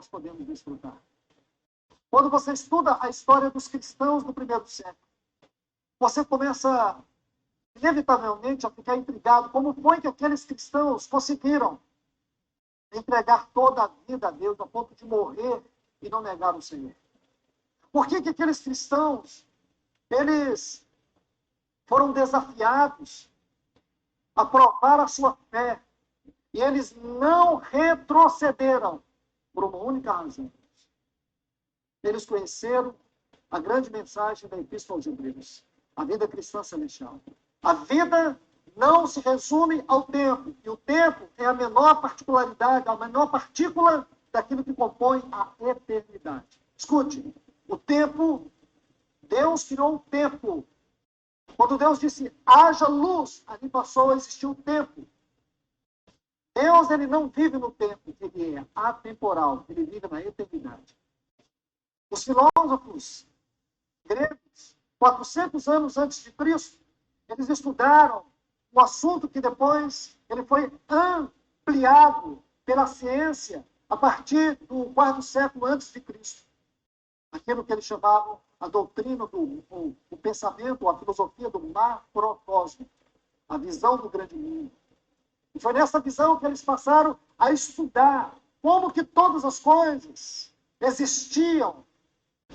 nós podemos desfrutar. Quando você estuda a história dos cristãos do primeiro século, você começa, inevitavelmente, a ficar intrigado como foi que aqueles cristãos conseguiram entregar toda a vida a Deus, a ponto de morrer e não negar o Senhor. Por que que aqueles cristãos, eles foram desafiados a provar a sua fé e eles não retrocederam por uma única razão? Eles conheceram a grande mensagem da Epístola aos Hebreus, a vida cristã celestial. A vida não se resume ao tempo, e o tempo é a menor particularidade, a menor partícula daquilo que compõe a eternidade. Escute, o tempo, Deus criou um tempo. Quando Deus disse, haja luz, ali passou a existir um tempo. Deus, ele não vive no tempo, ele é atemporal, ele vive na eternidade. Os filósofos gregos, 400 anos antes de Cristo, eles estudaram um assunto que depois ele foi ampliado pela ciência a partir do quarto século antes de Cristo. Aquilo que eles chamavam a doutrina o pensamento, a filosofia do macrocosmo, a visão do grande mundo. E foi nessa visão que eles passaram a estudar como que todas as coisas existiam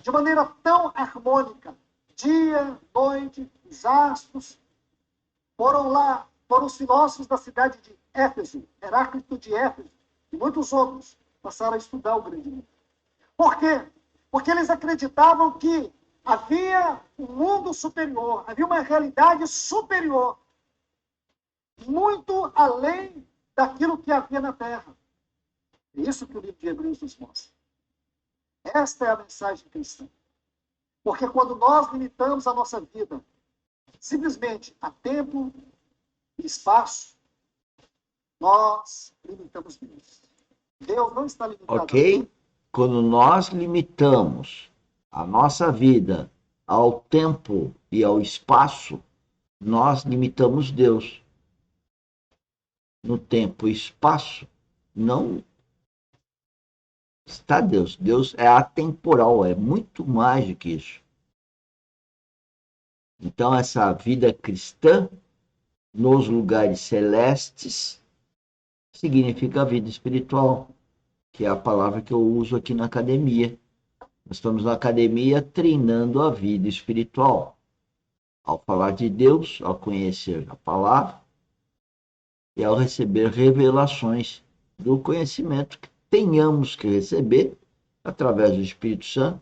de maneira tão harmônica. Dia, noite, os astros. Foram os filósofos da cidade de Éfeso, Heráclito de Éfeso, e muitos outros passaram a estudar o grande mundo. Por quê? Porque eles acreditavam que havia um mundo superior, havia uma realidade superior, muito além daquilo que havia na Terra. É isso que o livro de Hebreus nos mostra. Esta é a mensagem cristã. Porque quando nós limitamos a nossa vida simplesmente a tempo e espaço, nós limitamos Deus. Deus não está limitado. Ok? Quando nós limitamos a nossa vida ao tempo e ao espaço, nós limitamos Deus. No tempo e espaço, não está Deus. Deus é atemporal, é muito mais do que isso. Então, essa vida cristã nos lugares celestes significa a vida espiritual, que é a palavra que eu uso aqui na academia. Nós estamos na academia treinando a vida espiritual. Ao falar de Deus, ao conhecer a palavra e ao receber revelações do conhecimento que tenhamos que receber através do Espírito Santo,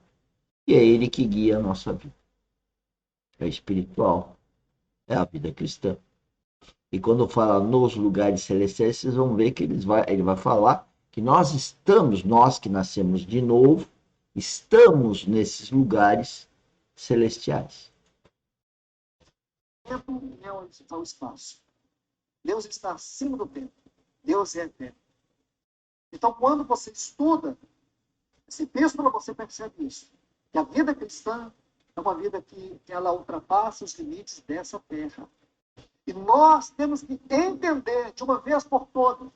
e é ele que guia a nossa vida. É espiritual, é a vida cristã. E quando fala nos lugares celestiais, vocês vão ver que ele vai falar que nós que nascemos de novo, estamos nesses lugares celestiais. O tempo é o espaço. Deus está acima do tempo. Deus é eterno. Então, quando você estuda essa epístola, você percebe isso. Que a vida cristã é uma vida que ela ultrapassa os limites dessa terra. E nós temos que entender, de uma vez por todas,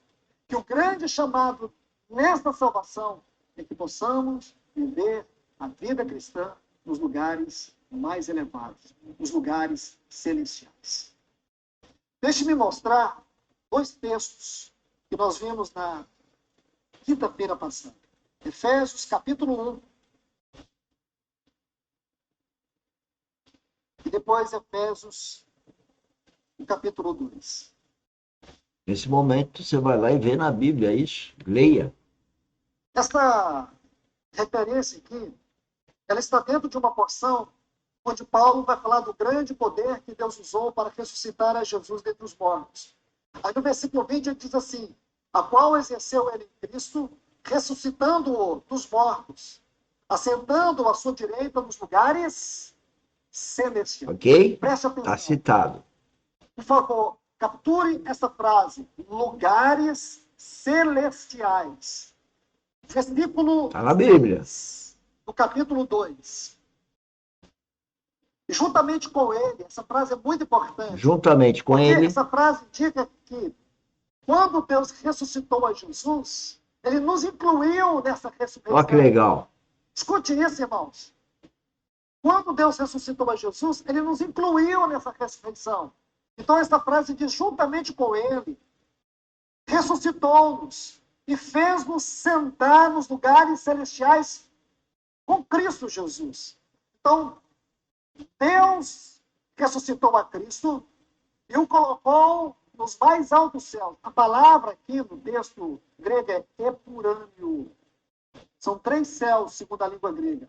que o grande chamado nesta salvação é que possamos viver a vida cristã nos lugares mais elevados, nos lugares celestiais. Deixe-me mostrar 2 textos que nós vimos na quinta-feira passada. Efésios, capítulo 1. E depois Efésios, no capítulo 2. Nesse momento, você vai lá e vê na Bíblia isso. Leia. Esta referência aqui, ela está dentro de uma porção onde Paulo vai falar do grande poder que Deus usou para ressuscitar a Jesus dentre os mortos. Aí no versículo 20 ele diz assim, a qual exerceu ele em Cristo, ressuscitando-o dos mortos, assentando-o à sua direita nos lugares celestiais. Ok? Preste atenção. Está citado. Por favor, capture essa frase, lugares celestiais. Versículo Está na Bíblia. 6, do capítulo 2. E juntamente com ele, essa frase é muito importante. Juntamente com porque ele. essa frase indica que quando Deus ressuscitou a Jesus, Ele nos incluiu nessa ressurreição. Olha que legal. Escute isso, irmãos. Quando Deus ressuscitou a Jesus, ele nos incluiu nessa ressurreição. Então, essa frase diz, juntamente com ele, ressuscitou-nos e fez-nos sentar nos lugares celestiais com Cristo Jesus. Então, Deus ressuscitou a Cristo e o colocou nos mais altos céus. A palavra aqui no texto grego é epurânio. São 3 céus, segundo a língua grega.